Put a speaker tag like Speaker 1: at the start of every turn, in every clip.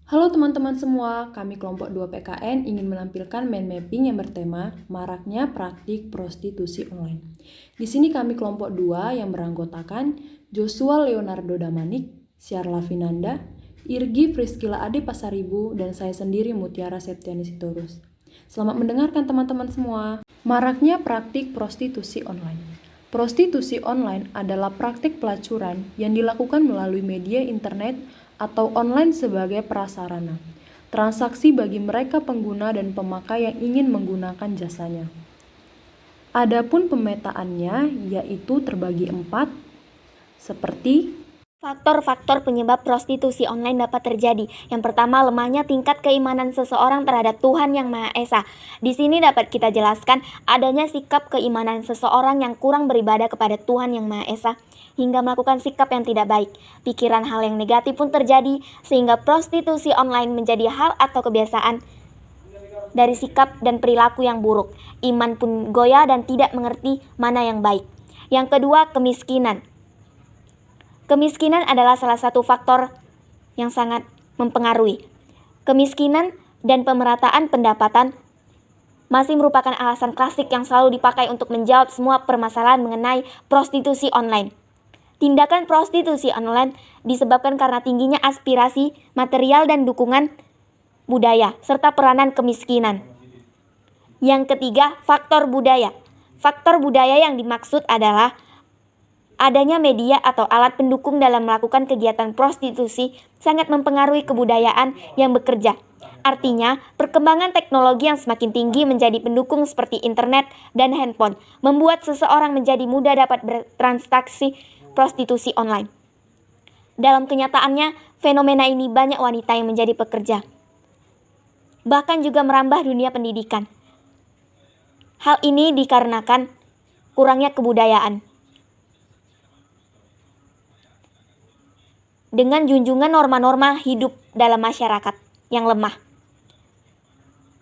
Speaker 1: Halo teman-teman semua, kami kelompok 2 PKN ingin menampilkan mind mapping yang bertema maraknya praktik prostitusi online. Di sini kami kelompok 2 yang beranggotakan Joshua Leonardo Damanik, Syarla Finanda, Irgi Friskila Ade Pasaribu, dan saya sendiri Mutiara Septiani Sitorus. Selamat mendengarkan teman-teman semua. Maraknya praktik prostitusi online. Prostitusi online adalah praktik pelacuran yang dilakukan melalui media internet atau online sebagai prasarana transaksi bagi mereka pengguna dan pemakai yang ingin menggunakan jasanya. Adapun pemetaannya yaitu terbagi 4, seperti
Speaker 2: faktor-faktor penyebab prostitusi online dapat terjadi. Yang pertama, lemahnya tingkat keimanan seseorang terhadap Tuhan Yang Maha Esa. Di sini dapat kita jelaskan adanya sikap keimanan seseorang yang kurang beribadah kepada Tuhan Yang Maha Esa hingga melakukan sikap yang tidak baik. Pikiran hal yang negatif pun terjadi sehingga prostitusi online menjadi hal atau kebiasaan dari sikap dan perilaku yang buruk. Iman pun goyah dan tidak mengerti mana yang baik. Yang kedua, kemiskinan. Kemiskinan adalah salah satu faktor yang sangat mempengaruhi. Kemiskinan dan pemerataan pendapatan masih merupakan alasan klasik yang selalu dipakai untuk menjawab semua permasalahan mengenai prostitusi online. Tindakan prostitusi online disebabkan karena tingginya aspirasi material dan dukungan budaya, serta peranan kemiskinan. Yang ketiga, faktor budaya. Faktor budaya yang dimaksud adalah adanya media atau alat pendukung dalam melakukan kegiatan prostitusi sangat mempengaruhi kebudayaan yang bekerja. Artinya, perkembangan teknologi yang semakin tinggi menjadi pendukung seperti internet dan handphone, membuat seseorang menjadi mudah dapat bertransaksi prostitusi online. Dalam kenyataannya, fenomena ini banyak wanita yang menjadi pekerja. Bahkan juga merambah dunia pendidikan. Hal ini dikarenakan kurangnya kebudayaan. Dengan junjungan norma-norma hidup dalam masyarakat yang lemah.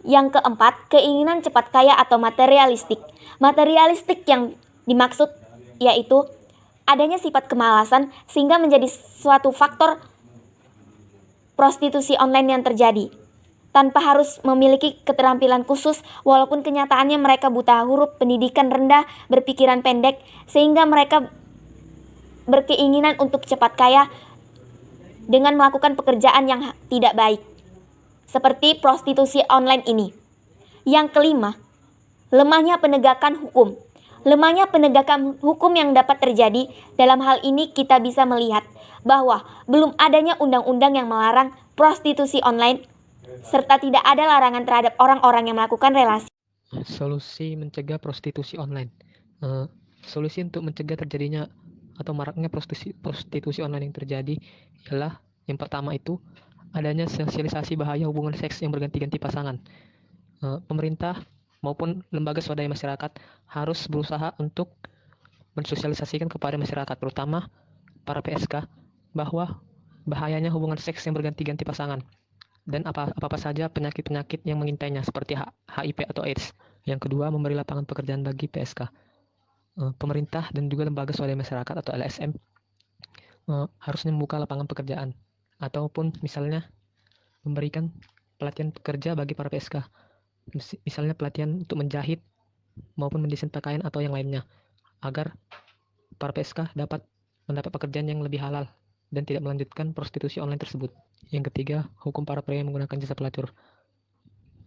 Speaker 2: Yang keempat, keinginan cepat kaya atau materialistik. Materialistik yang dimaksud yaitu adanya sifat kemalasan sehingga menjadi suatu faktor prostitusi online yang terjadi. Tanpa harus memiliki keterampilan khusus, walaupun kenyataannya mereka buta huruf, pendidikan rendah, berpikiran pendek, sehingga mereka berkeinginan untuk cepat kaya dengan melakukan pekerjaan yang tidak baik, seperti prostitusi online ini. Yang kelima, lemahnya penegakan hukum. Lemahnya penegakan hukum yang dapat terjadi dalam hal ini kita bisa melihat bahwa belum adanya undang-undang yang melarang prostitusi online serta tidak ada larangan terhadap orang-orang yang melakukan relasi.
Speaker 3: Solusi mencegah prostitusi online. Solusi untuk mencegah terjadinya atau maraknya prostitusi online yang terjadi ialah yang pertama itu adanya sosialisasi bahaya hubungan seks yang berganti-ganti pasangan. Pemerintah maupun lembaga swadaya masyarakat harus berusaha untuk mensosialisasikan kepada masyarakat, terutama para PSK, bahwa bahayanya hubungan seks yang berganti-ganti pasangan dan apa saja penyakit-penyakit yang mengintainya seperti HIV atau AIDS. Yang kedua, memberi lapangan pekerjaan bagi PSK. Pemerintah dan juga lembaga swadaya masyarakat atau LSM harusnya membuka lapangan pekerjaan ataupun misalnya memberikan pelatihan pekerja bagi para PSK. Misalnya pelatihan untuk menjahit maupun mendesain pakaian atau yang lainnya, agar para PSK dapat mendapat pekerjaan yang lebih halal dan tidak melanjutkan prostitusi online tersebut. Yang ketiga, hukum para pria yang menggunakan jasa pelacur.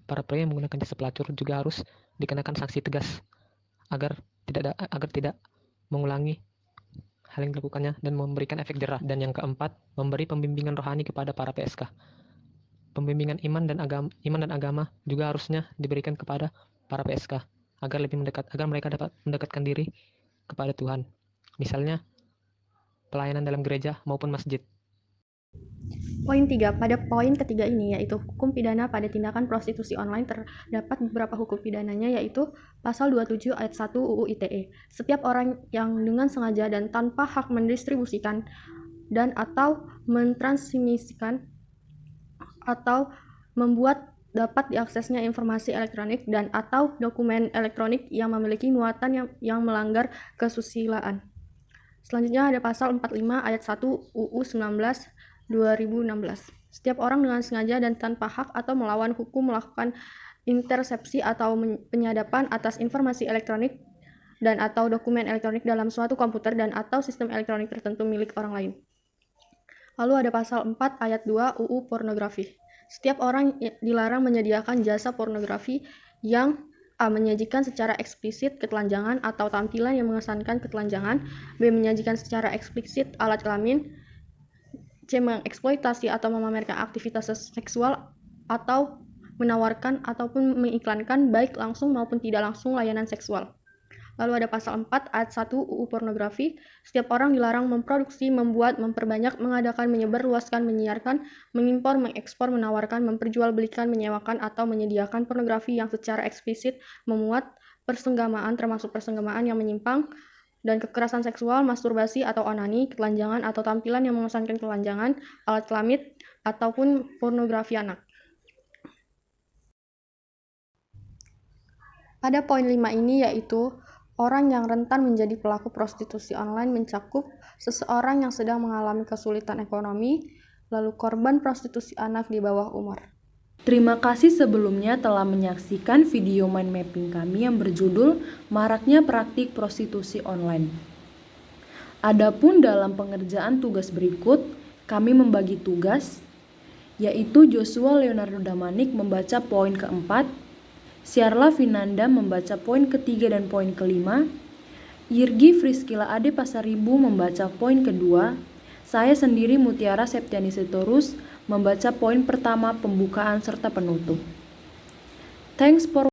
Speaker 3: Para pria yang menggunakan jasa pelacur juga harus dikenakan sanksi tegas agar tidak mengulangi hal yang dilakukannya dan memberikan efek jerah. Dan yang keempat, memberi pembimbingan rohani kepada para PSK. Pembimbingan iman dan agama juga harusnya diberikan kepada para PSK agar mereka dapat mendekatkan diri kepada Tuhan. Misalnya pelayanan dalam gereja maupun masjid.
Speaker 4: Poin 3. Pada poin ketiga ini yaitu hukum pidana pada tindakan prostitusi online terdapat beberapa hukum pidananya yaitu pasal 27 ayat 1 UU ITE. Setiap orang yang dengan sengaja dan tanpa hak mendistribusikan dan atau mentransmisikan atau membuat dapat diaksesnya informasi elektronik dan atau dokumen elektronik yang memiliki muatan yang melanggar kesusilaan. Selanjutnya ada pasal 45 ayat 1 UU 19 2016. Setiap orang dengan sengaja dan tanpa hak atau melawan hukum melakukan intersepsi atau penyadapan atas informasi elektronik dan atau dokumen elektronik dalam suatu komputer dan atau sistem elektronik tertentu milik orang lain. Lalu ada pasal 4 ayat 2 UU Pornografi. Setiap orang dilarang menyediakan jasa pornografi yang A. Menyajikan secara eksplisit ketelanjangan atau tampilan yang mengesankan ketelanjangan. B. Menyajikan secara eksplisit alat kelamin. C. Mengeksploitasi atau memamerkan aktivitas seksual atau menawarkan ataupun mengiklankan baik langsung maupun tidak langsung layanan seksual. Lalu ada pasal 4 ayat 1 UU Pornografi. Setiap orang dilarang memproduksi, membuat, memperbanyak, mengadakan, menyebarluaskan, menyiarkan, mengimpor, mengekspor, menawarkan, memperjualbelikan, menyewakan, atau menyediakan pornografi yang secara eksplisit memuat persenggamaan termasuk persenggamaan yang menyimpang dan kekerasan seksual, masturbasi atau onani, ketelanjangan atau tampilan yang mengesankan ketelanjangan, alat kelamin, ataupun pornografi anak. Pada poin 5 ini yaitu orang yang rentan menjadi pelaku prostitusi online mencakup seseorang yang sedang mengalami kesulitan ekonomi, lalu korban prostitusi anak di bawah umur.
Speaker 1: Terima kasih sebelumnya telah menyaksikan video mind mapping kami yang berjudul Maraknya Praktik Prostitusi Online. Adapun dalam pengerjaan tugas berikut, kami membagi tugas, yaitu Joshua Leonardo Damanik membaca poin keempat, Syarla Vinanda membaca poin ketiga dan poin kelima, Yirgi Friskila Ade Pasaribu membaca poin kedua, saya sendiri Mutiara Septiani Sitorus membaca poin pertama, pembukaan serta penutup. Thanks for